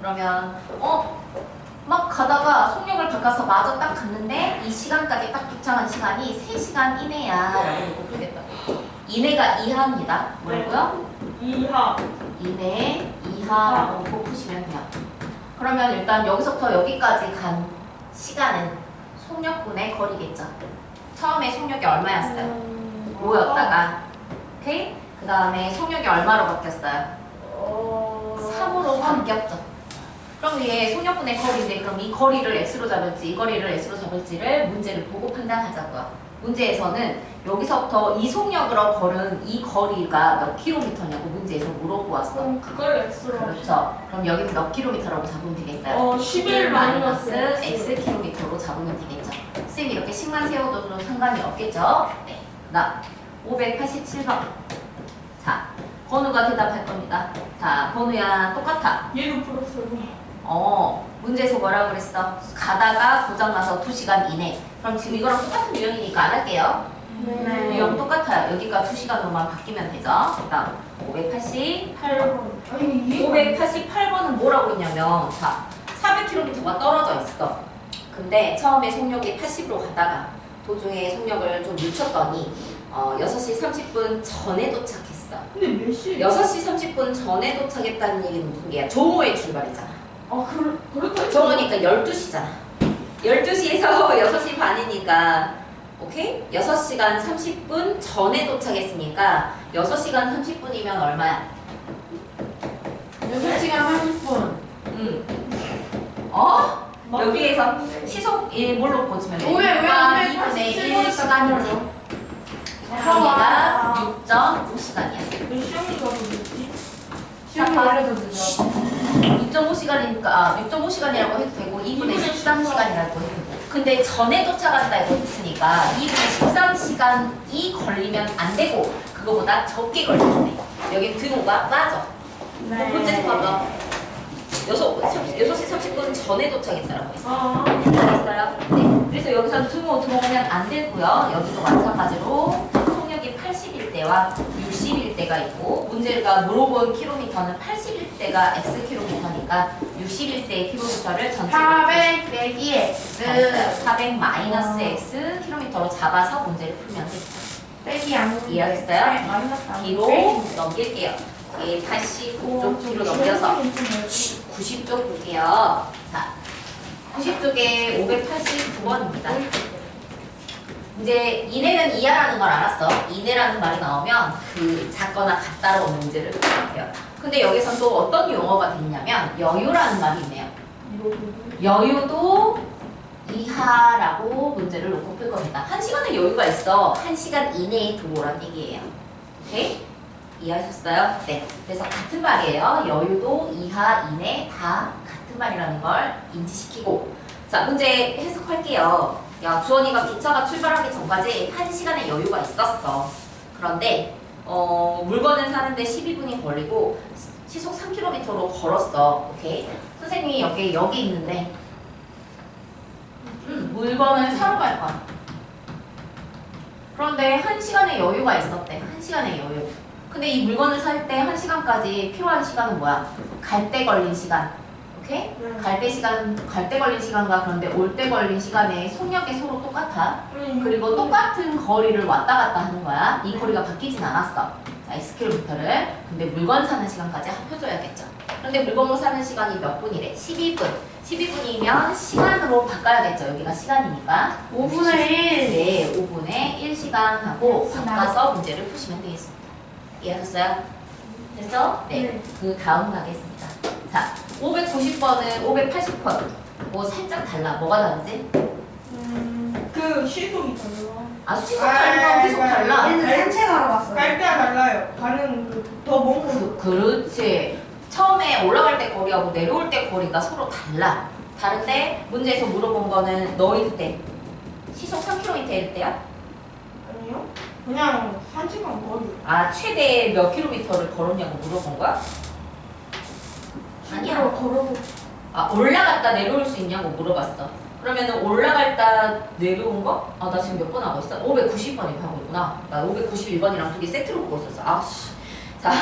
그러면 막 가다가 속력을 바꿔서 마저 딱 갔는데 이 시간까지 딱 도착한 시간이 3시간 이내야 라고 놓고 풀겠다. 이내가 이하입니다. 뭐라고요? 이하. 이내, 이하라고 놓고 푸시면 돼요. 그러면 일단 여기서부터 여기까지 간 시간은 속력분의 거리겠죠. 처음에 속력이 얼마였어요? 5였다가 오케이? 그 다음에 속력이 얼마로 바뀌었어요? 3으로 바뀌었죠. 그럼 이게 속력분의 거리인데 그럼 이 거리를 x로 잡을지 이 거리를 x로 잡을지를 문제를 보고 판단하자고요. 문제에서는 여기서부터 이 속력으로 걸은 이 거리가 몇 킬로미터냐고 문제에서 물어보았어. 그럼 그걸 x로. 그렇죠. 그럼 여기는 몇 킬로미터라고 잡으면 되겠어요? 11 마이너스 x 킬로미터로 잡으면 되겠죠. 쌤 이렇게 식만 세워도 상관이 없겠죠? 네. 나 587번. 자, 건우가 대답할 겁니다. 자, 건우야 똑같아. 얘도 풀었어요. 문제에서 뭐라고 그랬어? 가다가 고장나서 2시간 이내. 그럼 지금 이거랑 똑같은 유형이니까 안 할게요. 네. 유형 똑같아요. 여기가 2시간으로만 바뀌면 되죠. 그다음 588번. 588번은 뭐라고 했냐면 자, 400km가 떨어져 있어. 근데 처음에 속력이 80으로 가다가 도중에 속력을 좀 늦췄더니 6시 30분 전에 도착했어. 근데 몇 시? 6시 30분 전에 도착했다는 얘기는 무슨 얘기야? 조모의 출발이잖아. 그렇다. 저거니까 12시잖아. 12시에서 6시 반이니까 오케이? 6시간 30분 전에 도착했으니까 6시간 30분이면 얼마야? 6시간 30분. 여기에서 시속 뭘로 고치면 돼? 왜 2분의 1시간이지. 여기가 6.5시간이야. 몇 시간이가 그랬지? 시험이 원래도 늦어. 6.5시간이니까 6.5시간이라고 해도 되고 2분의 13시간이라고 해도 되고 근데 전에 도착한다고 했으니까 2분의 13시간이 걸리면 안 되고 그거보다 적게 걸리면 돼. 여기 등호가 빠져. 문제 봐봐. 6시 30분 전에 도착했다라고 했어. 알겠어요? 네. 그래서 여기서 등호 들어오면 안 되고요. 여기도 마찬가지로 속력이 80일 때와 60일 때가 있고 문제가 물어본 킬로미터는 80일 때가 x 킬로미터니까 60일 때의 킬로미터를 전체로 400 빼기 x 400 마이너스 x 킬로미터로 잡아서 문제를 풀면 되죠. 빼기 안 이해하겠어요? 마이너스 안 뒤로 넘길게요. 85쪽 뒤로 넘겨서 90쪽 볼게요. 자, 90쪽에 589번입니다. 이제 이내는 이하라는 걸 알았어. 이내라는 말이 나오면 그 작거나 같다로 문제를 풀면 돼요. 근데 여기서 또 어떤 용어가 있냐면 여유라는 말이 있네요. 여유도 이하라고 문제를 놓고 풀 겁니다. 1시간의 여유가 있어. 1시간 이내에 들어오란 얘기예요. 오케이? 이해하셨어요? 네. 그래서 같은 말이에요. 여유도 이하, 이내 다 같은 말이라는 걸 인지시키고 자, 문제 해석할게요. 야, 주원이가 기차가 출발하기 전까지 1시간의 여유가 있었어. 그런데 물건을 사는데 12분이 걸리고 시속 3km로 걸었어. 오케이? 선생님이 여기 있는데 물건을 사러 갈 거야. 그런데 1시간의 여유가 있었대. 1시간의 여유. 근데 이 물건을 살 때 1시간까지 필요한 시간은 뭐야? 갈 때 걸린 시간. 오케이? 갈 때 걸린 시간과 그런데 올 때 걸린 시간의 속력이 서로 똑같아. 그리고 똑같은 거리를 왔다 갔다 하는 거야. 이 거리가 바뀌진 않았어. 자, X킬로미터를. 근데 물건 사는 시간까지 합쳐줘야겠죠. 그런데 물건을 사는 시간이 몇 분이래? 12분. 12분이면 시간으로 바꿔야겠죠. 여기가 시간이니까. 5분의 1. 네, 5분의 1시간하고 바꿔서 문제를 푸시면 되겠습니다. 이해하셨어요? 됐어? 네. 그 다음 가겠습니다. 자, 590번은 580번. 뭐 살짝 달라. 뭐가 다르지? 그 시속이 달라. 시속 달라. 계속 달라. 얘는 산책하러 갔어요. 갈 때가 달라요. 가는 더 먼 거. 그렇지. 처음에 올라갈 때 거리하고 내려올 때 거리가 서로 달라. 다른데 문제에서 물어본 거는 너일 때 시속 3km일 때야? 아니요. 그냥 1시간 거리. 최대 몇 킬로미터를 걸었냐고 물어본 거야? 아니야. 걸어보. 올라갔다 내려올 수 있냐고 물어봤어. 그러면은 올라갔다 내려온 거? 나 지금 몇 번 하고 있어? 590번이 하고 있구나. 나 591번이랑 두 개 세트로 보고 있었어. 자,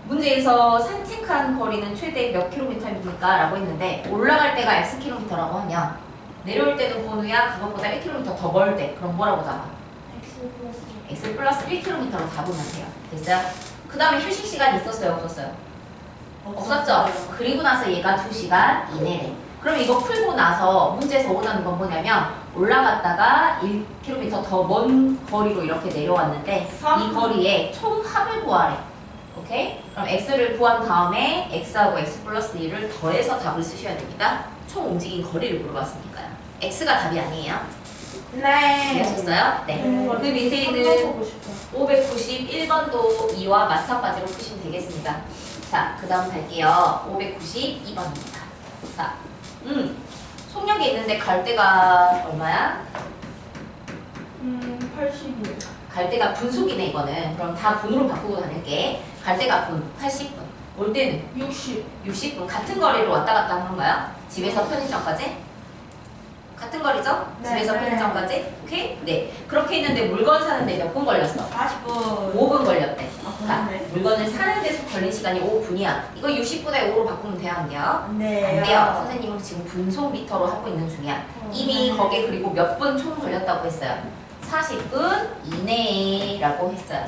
문제에서 산책한 거리는 최대 몇 킬로미터입니까? 라고 했는데 올라갈 때가 x 킬로미터라고 하면 내려올 때는 건우야 그것보다 1킬로미터 더 멀 때 그럼 뭐라고 잡아? x 플러스 1킬로미터로 잡으면 돼요. 됐어요? 그 다음에 휴식 시간이 있었어요? 없었어요? 없었죠? 그리고 나서 얘가 2시간 이내래. 그럼 이거 풀고 나서 문제에서 원하는 건 뭐냐면 올라갔다가 1km 더 먼 거리로 이렇게 내려왔는데 이 거리의 총 합을 구하래. 오케이? 그럼 x를 구한 다음에 x하고 x 플러스 1을 더해서 답을 쓰셔야 됩니다. 총 움직인 거리를 물어봤으니까요. x가 답이 아니에요. 네. 이해하셨어요? 네. 그 밑에 있는 591번도 이와 마찬가지로 푸시면 되겠습니다. 자, 그 다음 갈게요. 592번입니다. 자, 속력이 있는데 갈 때가 얼마야? 80이요. 갈 때가 분속이네 이거는. 그럼 다 분으로 바꾸고 다닐게. 갈 때가 분 80분. 올 때는 60분. 같은 거리로 왔다 갔다 하는 건가요? 집에서 편의점까지? 같은 거리죠? 네, 집에서 네. 편의점까지? 오케이? 네. 그렇게 했는데 물건 사는데 몇 분 걸렸어? 40분. 5분 걸렸대. 자, 그러네. 물건을 사는 데서 걸린 시간이 5분이야. 이거 60분에 5로 바꾸면 돼요? 안 돼요? 안 네. 돼요. 선생님은 지금 분속미터로 하고 있는 중이야. 이미 거기에 그리고 몇 분 총 걸렸다고 했어요. 40분 이내라고 했어요.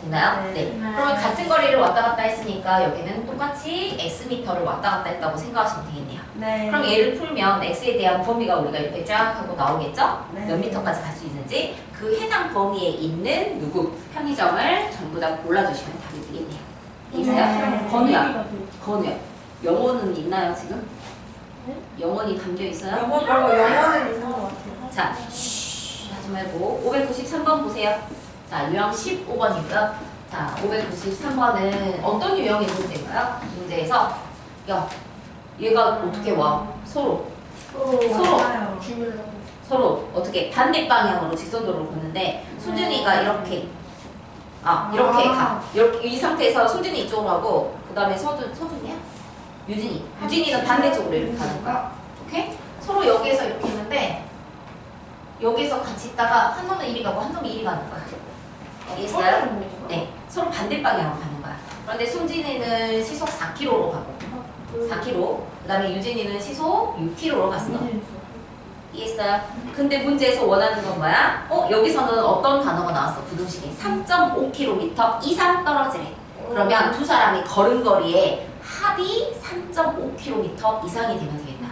됐나요? 네. 네. 그러면 같은 거리를 왔다 갔다 했으니까 여기는 똑같이 X미터를 왔다 갔다 했다고 생각하시면 되겠네요. 네. 그럼 얘를 풀면 X에 대한 범위가 우리가 이렇게 쫙 하고 나오겠죠? 네. 몇 미터까지 갈 수 있는지 그 해당 범위에 있는 누구 편의점을 전부 다 골라주시면 답이 되겠네요. 있어요? 네. 건우야. 건우야. 영어는 있나요 지금? 영원히 담겨 있어요? 영어 말고 영어는 있는 것 같아요. 자, 쉬 하지 말고 593번 보세요. 자, 유형 15번이고요. 자, 593번은 어떤 유형의 문제인가요? 문제에서 야, 얘가 어떻게 와? 서로 맞아요. 서로 어떻게 반대 방향으로 직선도로를 걷는데 순준이가 이렇게 이렇게 가. 이렇게 이 상태에서 순준이 이쪽으로 하고 그 다음에 서준이야? 유진이는 반대쪽으로 이렇게 가는 거야. 오케이? 서로 여기에서 이렇게 했는데 여기에서 같이 있다가 한 놈은 이리 가고 한 놈이 이리 가는 거야. 알겠어요? 네, 서로 반대 방향으로 가는 거야. 그런데 순진이는 시속 4km로 가고 4km. 그 다음에 유진이는 시속 6km로 갔어. 이해했어요? 근데 문제에서 원하는 건 뭐야? 여기서는 어떤 단어가 나왔어? 부등식에 3.5km 이상 떨어지래. 그러면 두 사람이 걸은 거리에 합이 3.5km 이상이 되면 되겠다.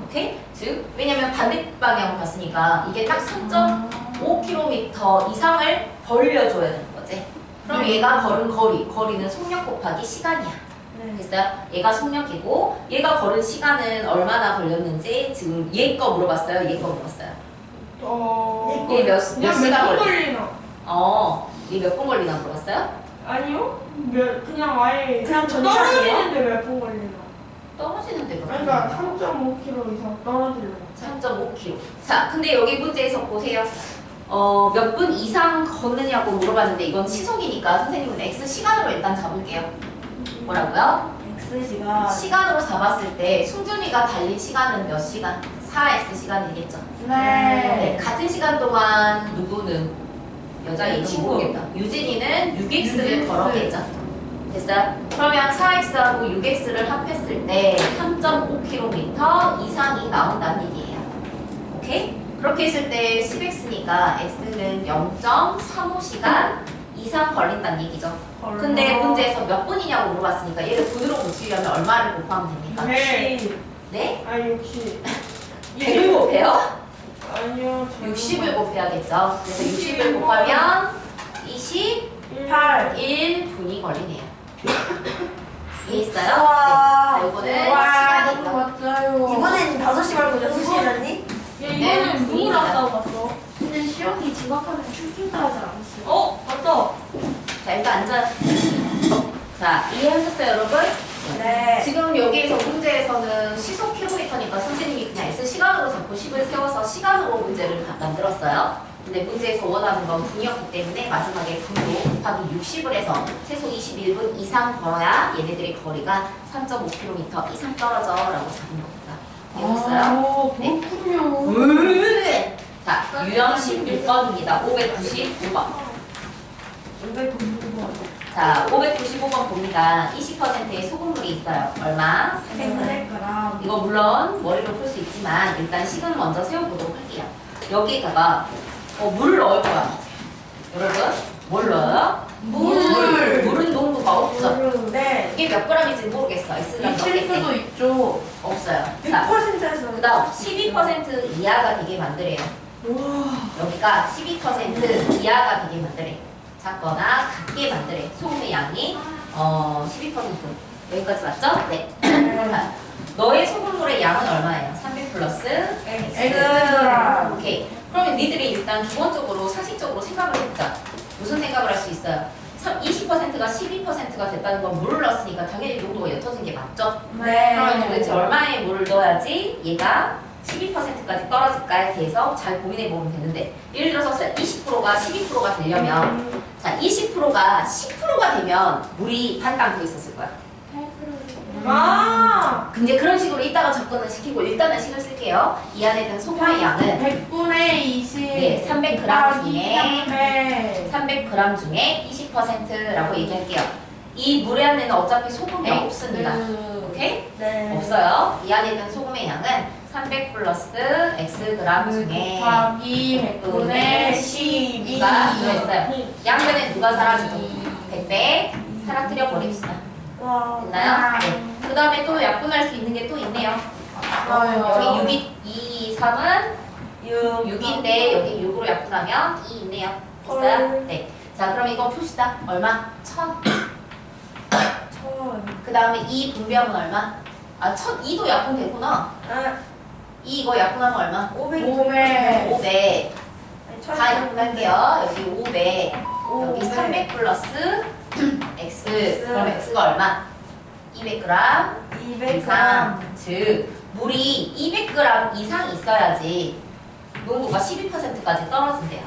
오케이? 즉, 왜냐면 반대 방향으로 갔으니까 이게 딱 3.5km 이상을 벌려줘야 되는 거지. 그럼 얘가 걸은 거리는 속력 곱하기 시간이야. 됐어요? 얘가 속력이고 얘가 걸은 시간은 얼마나 걸렸는지 지금 얘 거 물어봤어요? 얘 거 물어봤어요? 얘 몇 시간 걸리나? 얘 몇 분 걸리나 물어봤어요? 아니요. 그냥 아예 그냥 떨어지는데 몇 분 걸리나? 떨어지는데 몇 분? 그러니까 3.5km 이상 떨어지려고. 3.5km. 자, 근데 여기 문제에서 보세요. 몇 분 이상 걷느냐고 물어봤는데 이건 시속이니까 선생님은 X 시간으로 일단 잡을게요. 뭐라고요? X시간. 시간으로 잡았을 때 승준이가 달린 시간은 몇 시간? 4x 시간이겠죠. 네. 같은 시간 동안 누구는 여자 이름 모르겠다. 유진이는 6x를 걸었겠죠. 됐어요? 그러면 4x하고 6x를 합했을 때 3.5km 이상이 나온다는 얘기예요. 오케이? 그렇게 했을 때 10x니까 x는 0.35시간 이상 걸린다는 얘기죠. 근데 문제에서 몇 분이냐고 물어봤으니까 얘를 분으로 고치려면 얼마를 곱하면 됩니까? 네? 아니 60. 100을 곱해요? 아니요. 60을 곱해야겠죠. 그래서 60을 곱하면 21분이 걸리네요. 이해했어요? 와. 네. 이거는 와, 시간이 너무 멋져요. 이번엔 5시 말고 6시라니? 이거는 누구랑 싸워봤어? 근데 시험이 지각하면 출勤도 하지 않았어요. 맞다. 자, 일단 앉아. 자, 이해하셨어요, 여러분? 네. 지금 여기에서 문제에서는 시속 킬로미터니까 선생님이 그냥 S 시간으로 잡고 10을 세워서 시간으로 문제를 gas다들었어요. 근데 문제에서 원하는 건 분이었기 때문에 마지막에 분으로 곱하기 60을 해서 최소 21분 이상 걸어야 얘네들의 거리가 3.5km 이상 떨어져 라고 잡은 겁니다. 이해했어요? 네. 그렇군요. 자, 유형 16번입니다. 595번. 599번. 자, 595번 봅니다. 20%의 소금물이 있어요. 얼마? 300g. 이거 물론 머리로 풀 수 있지만 일단 식은 먼저 세워보도록 할게요. 여기다가 물을 넣을 거야. 여러분, 뭘 넣어요? 물은 농도가 없죠. 네. 이게 몇 g인지 모르겠어. S가 몇 미칠 수도 개? 있죠. 없어요. 자, 100%에서. 그 다음 12% 이하가 되게 만들래요. 여기가 12% 이하가 되게 만들래. 작거나 같게 만들래. 소금의 양이 12% 여기까지 맞죠? 네. 자, 너의 소금물의 양은 얼마예요? 300 플러스 X. 오케이. 그러면 니들이 일단 기본적으로 상식적으로 생각을 해보자. 무슨 생각을 할 수 있어요? 20%가 12%가 됐다는 건 물을 넣었으니까 당연히 농도가 옅어진 게 맞죠? 그러면 도대체 얼마의 물을 넣어야지 얘가 12%까지 떨어질까에 대해서 잘 고민해 보면 되는데, 예를 들어서 20%가 12%가 되려면 자 20%가 10%가 되면 물이 반당 더 있었을 거야. 8%. 아. 근데 그런 식으로 이따가 접근을 시키고 일단은 식을 쓸게요. 이 안에 든 소금의 양은 100분의 20. 네, 300g 중에 300. 300g 중에 20%라고 얘기할게요. 이 물의 안에는 어차피 소금이 없습니다. 오케이? 네. 없어요. 이 안에 든 소금의 양은 300 플러스 Xg 중에 곱하기 100분의 12. 12가 들어있어요. 양변에 누가 사라지고 100배 사라뜨려 버립시다. 와. 됐나요? 네. 그 다음에 또 약분할 수 있는 게 또 있네요. 여기 6이 2, 3은 6인데 여기 6으로 약분하면 2 있네요. 됐어요? 네. 자, 그럼 이거 풉시다. 얼마? 1000. 그 다음에 2 분배하면 얼마? 2도 약분되구나. 2 이거 약분하면 얼마? 500. 500. 다 약분할게요. 여기 500. 여기 300 플러스 X. 그럼 X가 얼마? 200g 이상. 즉, 물이 200g 이상 있어야지 농도가 12%까지 떨어진대요.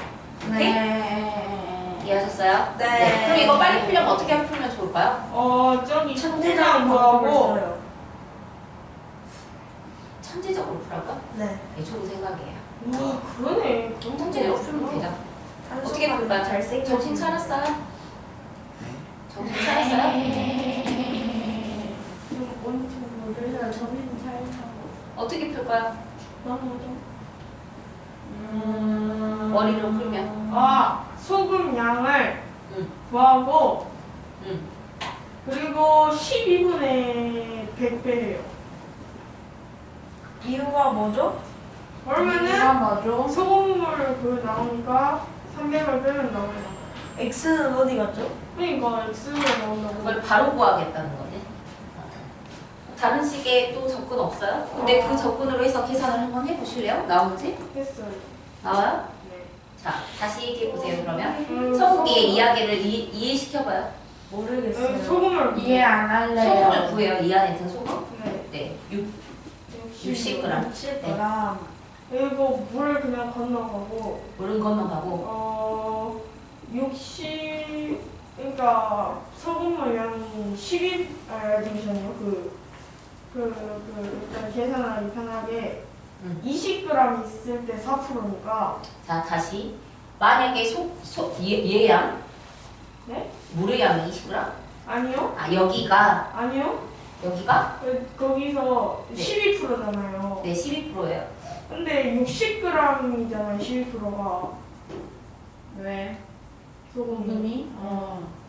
오케이? 네. 이해하셨어요? 네. 그럼 이거 빨리 풀려면 어떻게 풀면 좋을까요? 저기 천재적인 구하고. 방법을 천재적으로 풀라고요? 네. 네, 좋은 생각이에요. 그러네. 천재적으로 풀면 되죠. 어떻게 풀까요? 정신 차렸어요? 정신 차렸어요? 정신 차리고. 어떻게 풀까요? 너무 머리로 풀면. 소금 양을 응. 구하고 응. 그리고 12분의 100배예요. 이유가 뭐죠? 그러면은 뭐죠? 소금물 그 나오니까 300을 빼면 나와요. X는 어디 갔죠? 그러니까 X가 나온다고. 그걸 바로 구하겠다는 거네. 다른 식의 또 접근 없어요? 근데 그 접근으로 해서 계산을 한번 해보실래요? 나오는지? 했어요. 나와요? 네. 자, 다시 얘기해 보세요. 그러면 소금기의 이야기를 이해시켜봐요. 모르겠어요. 소금을 이해 안 할래요. 소금을 구해요. 이 안에 든 소금? 네. 네, 60g. 7g. 그리고 물을 그냥 건너가고 물은 건너가고 60 그러니까 소금물 양이 12 잠시만요. 일단 계산하기 편하게 20g 있을 때 4%니까 자, 다시 만약에 얘 양? 네? 물의 양이 20g? 아니요? 여기가 아니요? 거기서 네. 12%잖아요. 네, 12%예요. 근데 60g이잖아요, 12%가. 왜? 소금이?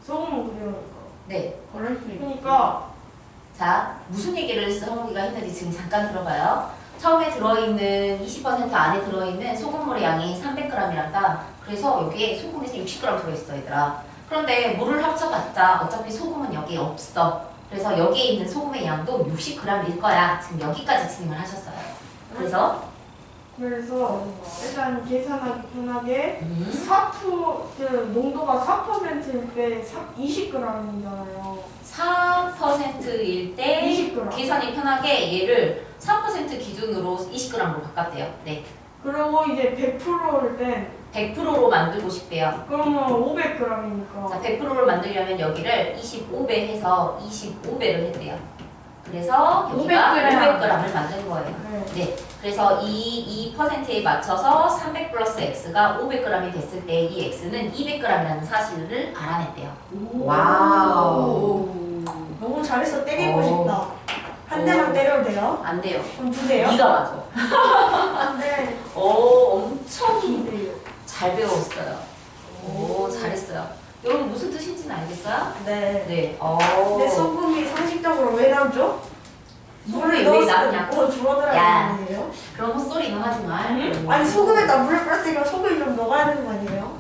소금은 그대로니까. 네. 그럴 수 있지. 그러니까 자, 무슨 얘기를 성우기가 했는지 지금 잠깐 들어봐요. 처음에 들어있는 20% 안에 들어있는 소금물의 양이 300g이란다. 그래서 여기에 소금에서 60g 들어있어, 얘들아. 그런데 물을 합쳐봤자 어차피 소금은 여기에 없어. 그래서 여기에 있는 소금의 양도 60g일 거야. 지금 여기까지 진행을 하셨어요. 그래서 일단 계산하기 편하게 4% 그 농도가 4%일 때 20g이잖아요. 4%일 때 20g. 계산이 편하게 얘를 4% 기준으로 20g으로 바꿨대요. 네. 그리고 이제 100%일 땐 100%로 만들고 싶대요. 그러면 500g이니까. 자, 100%를 만들려면 여기를 25배 해서 25배를 했대요. 그래서 여기가 500g. 500g을 만든 거예요. 네. 그래서 이 2%에 맞춰서 300 플러스 x가 500g이 됐을 때 이 x는 200g이라는 사실을 알아냈대요. 와우. 너무 잘했어. 때리고 오. 싶다. 한 대만 때려도 돼요? 안 돼요. 그럼 두 대요? 네가 맞아. 네. 오, 엄청 잘 배웠어요. 오, 잘했어요. 여러분 무슨 뜻인지는 알겠어요? 네. 네. 근데 소금이 상식적으로 왜 나오죠? 소금이 왜 넣었을 때 나오냐고? 더 줄어들어야 야. 되는 거예요? 그런 헛소리는 하지 마. 아니 소금에다 물을 뿌렸으니까 소금이 좀 녹아야 되는 거 아니에요?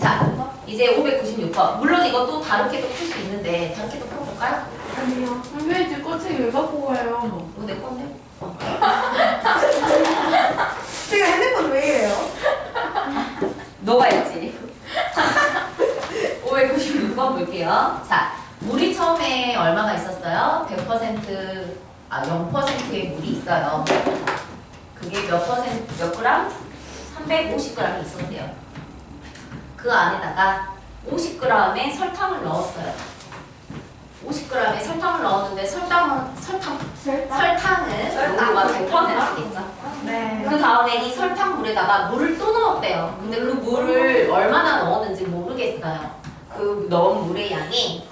자, 이제 596번. 물론 이것도 다르게도 풀 수 있는데 다르게도 풀어볼까요? 아니요. 선배님 제 꼬책 왜 갖고 가요? 이거 내 건데? 제가 핸드폰 왜 이래요? 너가 했지. 596번 볼게요. 자, 물이 처음에 얼마가 있었어요? 100%, 0%의 물이 있어요. 그게 몇 퍼센트, 몇 그램? 350g이 있었대요. 그 안에다가 50g의 설탕을 넣었어요. 50g의 설탕을 넣었는데 설탕은 농도가 100%겠죠. 네. 그 다음에 이 설탕물에다가 물을 또 넣었대요. 근데 그 물을 얼마나 넣었는지 모르겠어요. 그 넣은 물의 양이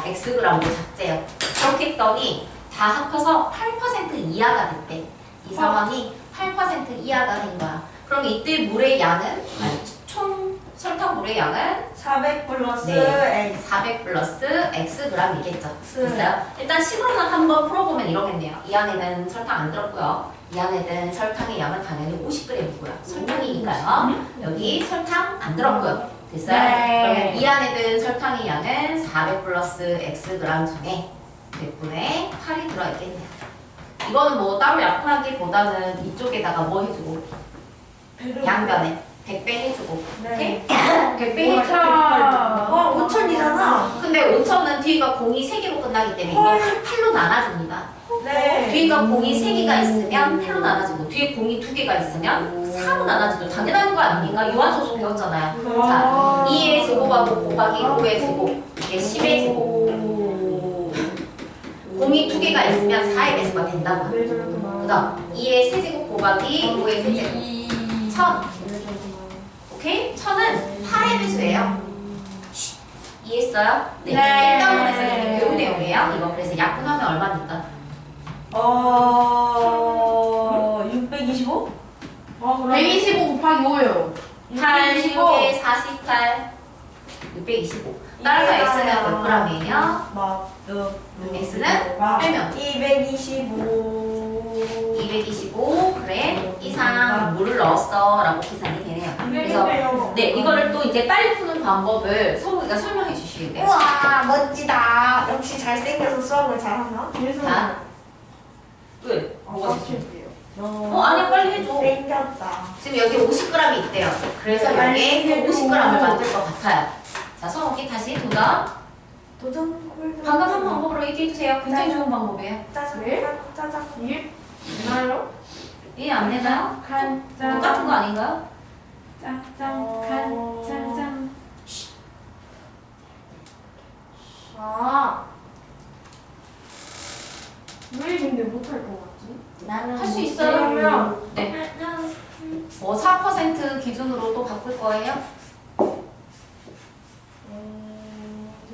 Xg도 작재요. 그렇게 했더니 다 합쳐서 8% 이하가 됐대. 이 상황이 8% 이하가 된 거야. 그럼 이때 물의 양은, 아니, 총 설탕물의 양은 400 플러스 네. X. 400 플러스 Xg이겠죠. 됐어요? 일단 식으로는 한번 풀어보면 이러겠네요. 이 안에는 설탕 안 들었고요. 이 안에는 설탕의 양은 당연히 50g이고요. 설탕이니까요. 여기 설탕 안 들었고요. 됐어요? 네. 그러면 이 안에 든 설탕의 양은 400 플러스 Xg 중에 100분의 8이 들어있겠네요. 이거는 뭐 따로 약분하기보다는 이쪽에다가 뭐 해주고 양변에 100배 해주고 네. 오케이? 100배 해주고 5천이잖아. 근데 5천은 뒤가 공이 3개로 끝나기 때문에 이거 8로 나눠집니다. 네. 뒤가 공이 3개가 있으면 8로 나눠지고 뒤에 공이 2개가 있으면 4로 나눠지죠. 당연한 거 아닙니까? 유한소수 배웠잖아요. 자, 2의 제곱하고 곱하기 5의 제곱 이게 10의 제곱 공이 2개가 있으면 4의 배수가 된다고. 왜 저렇게 많아? 그다음 2의 세제곱 곱하기 5의 세제곱 1000. 오케이? 1000은 8의 배수예요. 이해했어요? 네. 네. 1단원에서 이렇게 배운 내용이에요. 이거 그래서 약분하면 얼마입니까? 625? 125 곱하기 5요. 8, 6에 48, 625. 따라서 x는 몇 g이에요? x는 빼면 225g 이상 물을 넣었어 라고 계산이 되네요. 그래서 네, 이거를 또 이제 빨리 푸는 방법을 서우이가 설명해 주시겠네요. 우와 멋지다. 역시 잘생겨서 수학을 잘하나? 자, 왜? 뭐가 있어? 맞출게요. 아니 빨리 해줘. 생겼다. 지금 여기 50g이 있대요. 그래서 여기에 50g을 만들 것 같아요. 자, 서우기 다시 도전. 도전 콜드. 방금 한 방법으로 얘기해 주세요. 굉장히 좋은 방법이에요. 짜장 짜장. 이게 되나요? 이해 안 되나요? 똑같은 거 아닌가요? 짠짠 왜 근데 못할 것 같지? 나는 할 수 있어요. 그러면 네. 뭐 4% 기준으로 또 바꿀 거예요?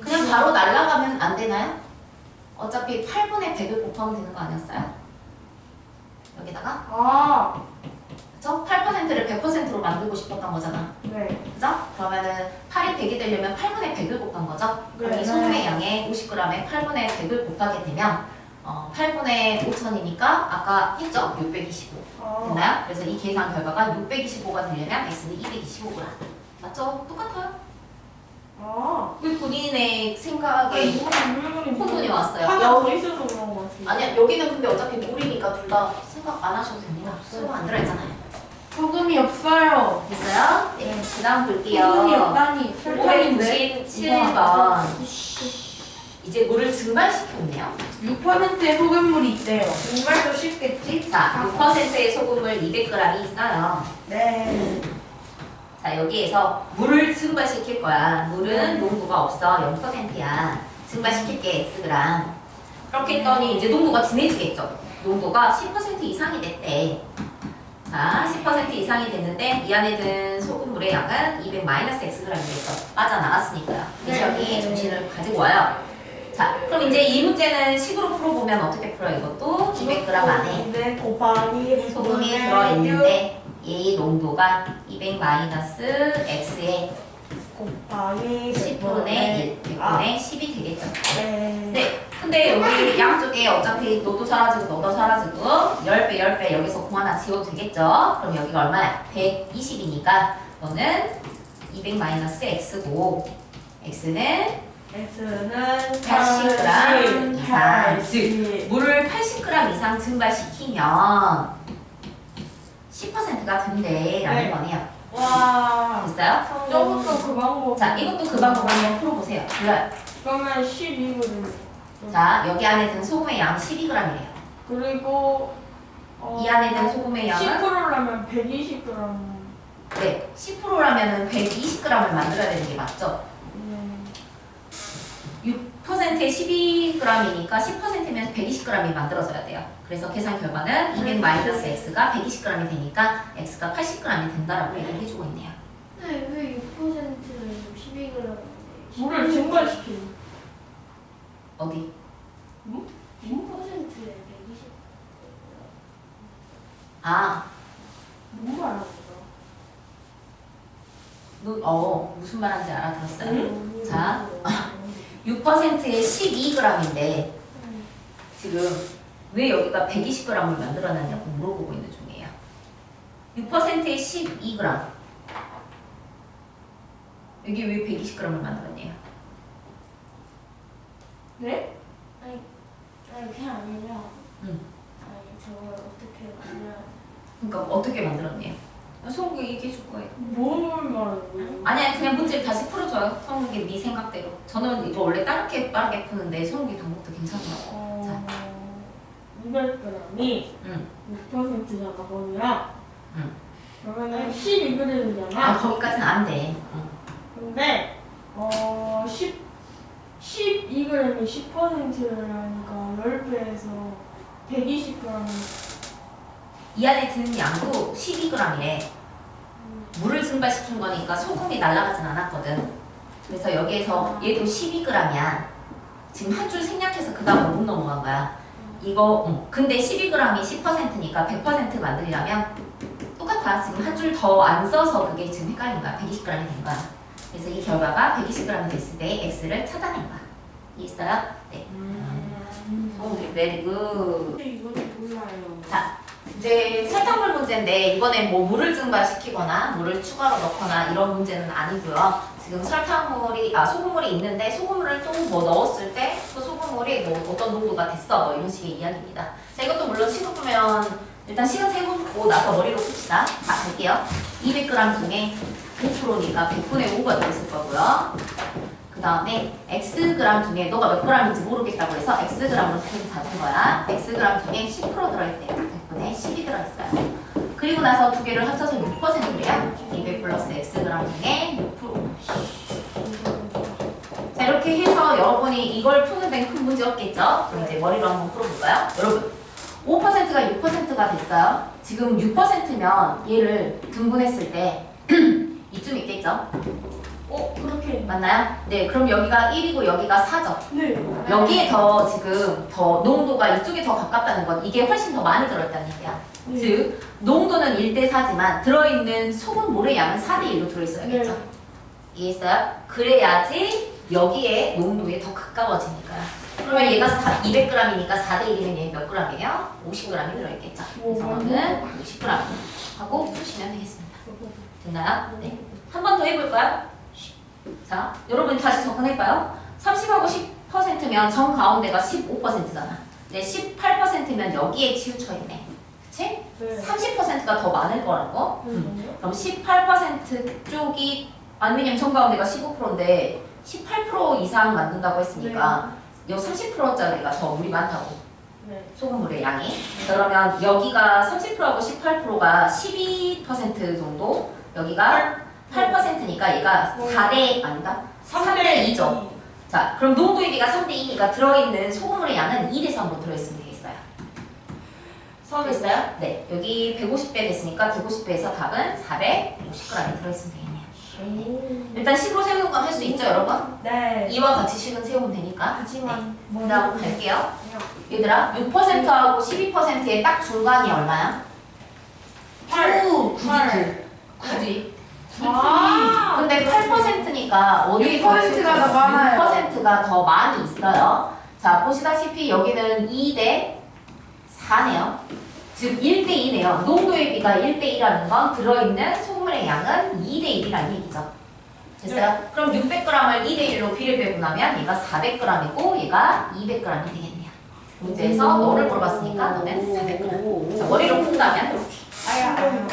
그냥 바로 날아가면 안 되나요? 어차피 8분의 100을 곱하면 되는 거 아니었어요? 여기다가 그쵸? 8%를 100%로 만들고 싶었던 거잖아. 네. 그죠? 그러면은 8이 100이 되려면 8분의 100을 곱한 거죠? 그럼 이 소금의 양에 50g에 8분의 100을 곱하게 되면 8분의 5천이니까 아까 했죠? 625 됐나요? 그래서 이 계산 결과가 625가 되려면 x는 225g 맞죠? 똑같아요. 왜 본인의 생각에 혼돈이 왔어요? 하나 더 있어서 그런 것 같아요. 아니야, 여기는 근데 어차피 물이니까 둘 다 생각 안 하셔도 됩니다. 수고 안 들어있잖아요. 소금이 없어요. 됐어요? 네, 그 다음 볼게요. 소금이 없다니 설탕인데. 597번. 이제 물을 증발시켰네요. 6%의 소금물이 있대요. 정말 더 쉽겠지? 자, 6%의 소금물 200g이 있어요. 네. 자, 여기에서 물을 증발시킬 거야. 물은 농도가 없어. 0%야. 증발시킬게, Xg. 그렇게 했더니 이제 농도가 진해지겠죠. 농도가 10% 이상이 됐대. 자, 10% 이상이 됐는데 이 안에 든 소금물의 양은 200-xg이 되겠죠. 빠져나갔으니까요. 그래서 여기 중심을 가지고 와요. 자, 그럼 이제 이 문제는 식으로 풀어보면 어떻게 풀어요? 이것도 200g 안에 네, 곱하기 소금이 들어있는데 이 농도가 200-x의 곱하기 10분의 1, 100분의 10이 되겠죠. 네. 네. 근데 여기 양쪽에 어차피 너도 사라지고 너도 사라지고 10배 10배 여기서 공 하나 지워도 되겠죠? 그럼 여기가 얼마야? 120이니까 너는 200-x고 x는 X는 80g 이상. 즉 물을 80g 이상 증발시키면 10%가 된대라는 네. 거네요. 와. 됐어요? 저것도 그 방법. 자, 이것도 그 방법 한번 풀어보세요. 불러요. 그러면 12거든요. 자, 여기 안에 든 소금의 양 12g이래요. 그리고 이 안에 든 소금의 양은 10%라면 120g. 네, 10%라면은 120g을 만들어야 되는 게 맞죠? 6%에 12g이니까 10%면 120g이 만들어져야 돼요. 그래서 계산 결과는 200-x가 120g이 되니까 x가 80g이 된다라고 얘기를 해주고 있네요. 네, 왜 6%를 12g인데? 물을 증발시키는. 어디? 6%에 120. 아, 뭔 말하는 거야? 무슨 말하는지 알아들었어요? 자, 6%에 12g인데 지금 왜 여기가 120g을 만들어놨냐고 물어보고 있는 중이에요. 6%에 12g. 여기 왜 120g을 만들었냐? 네? 아니, 그게 아니라. 응. 아니, 저걸 어떻게 만들어야 돼? 그러니까 어떻게 만들었냐? 성욱이 얘기해 줄 거예요. 뭘 말하는 거야? 아니야, 그냥 문제를 다시 풀어줘요. 성욱이 네 생각대로. 저는 이거 원래 빠르게 푸는데 성욱이 방법도 괜찮더라고. 200g이 응. 6%잖아, 거기랑. 응. 그러면은 12g이잖아. 아, 거기까지는 안 돼. 응. 근데 12g이 10%라니까 10배에서 120g. 이 안에 드는 양도 12g이래. 물을 증발시킨 거니까 소금이 날아가진 않았거든. 그래서 여기에서 얘도 12g이야. 지금 한 줄 생략해서 그 다음으로 못 넘어간 거야. 이거 근데 12g이 10%니까 100% 만들려면 똑같아. 지금 한 줄 더 안 써서 그게 지금 헷갈린 거야. 120g이 된 거야. 그래서 이 결과가 120g이 됐을 때 x를 찾아낸 거야. 이해했어요? 네. very good. 근데 이거는 몰라요. 자, 이제 설탕물 문제인데 이번엔 뭐 물을 증발시키거나 물을 추가로 넣거나 이런 문제는 아니고요. 지금 소금물이 있는데 소금물을 또 뭐 넣었을 때 그 소금물이 뭐 어떤 농도가 됐어 뭐 이런 식의 이야기입니다. 자, 이것도 물론 식을 보면 일단 식은 세고 나서 머리로 풉시다. 자, 갈게요. 200g 중에 5%니까 100분의 5가 들어있을 거고요. 그 다음에 xg 중에 너가 몇 g인지 모르겠다고 해서 xg으로 계속 잡은 거야. xg 중에 10% 들어있대. 100분의 10이 들어있어요. 그리고 나서 두 개를 합쳐서 6%래요. 200 플러스 xg 중에 6%. 자, 이렇게 해서 여러분이 이걸 푸는 데는 큰 문제 없겠죠? 그럼 이제 머리로 한번 풀어볼까요? 여러분, 5%가 6%가 됐어요. 지금 6%면 얘를 등분했을 때 이쯤 있겠죠? 그렇게. 맞나요? 네, 그럼 여기가 1이고 여기가 4죠. 네. 여기에 더 지금 더 농도가 이쪽에 더 가깝다는 건 이게 훨씬 더 많이 들어있다는 얘기야. 네. 즉, 농도는 1대 4지만 들어있는 소금물의 양은 4대 1로 들어있어야겠죠. 네. 이해했어요? 그래야지 여기에 농도에 더 가까워지니까요. 그러면 얘가 200g이니까 4대 1이면 얘 몇 g이에요? 50g이 들어있겠죠. 그래서 너는 50g 하고 푸시면 되겠습니다. 됐나요? 네. 한 번 더 해볼까요? 자, 여러분 다시 접근할까요? 30하고 10%면 정 가운데가 15%잖아. 네, 18%면 여기에 치우쳐 있네. 그치? 네. 30%가 더 많을 거라고? 네. 그럼 18% 쪽이, 아니 왜냐면 정 가운데가 15%인데 18% 이상 만든다고 했으니까 요 30%짜리가 더 물이 많다고. 네. 소금물의 양이. 그러면 여기가 30%하고 18%가 12% 정도, 여기가 8%니까 얘가 4대 아닌가? 3대 2죠. 자, 그럼 농도의 비가 3대2니까 들어있는 소금물의 양은 2대 3으로 들어있으면 되겠어요. 됐어요? 네. 여기 150배 됐으니까 150배에서 답은 450g이 들어있으면 되겠네요. 일단 식으로 세우는 건 할 수 있죠, 여러분? 네. 이와 같이 식은 세우면 되니까. 하지만 그 다음 갈게요. 얘들아, 6%하고 12%의 딱 중간이 얼마야? 9지. 아. 근데 8%니까 어디에 6%가 더 많아요. 6%가 더 많이 있어요. 자, 보시다시피 여기는 2대 4네요. 즉 1대 2네요. 농도의 비가 1대 2라는 건 들어있는 소금물의 양은 2대 1이라는 얘기죠. 됐어요? 그럼 600g을 2대 1로 비를 빼고 나면 얘가 400g이고 얘가 200g이 되겠네요. 문제에서 너를 물어봤으니까 너는 400g. 자, 머리로 푼다면 아야.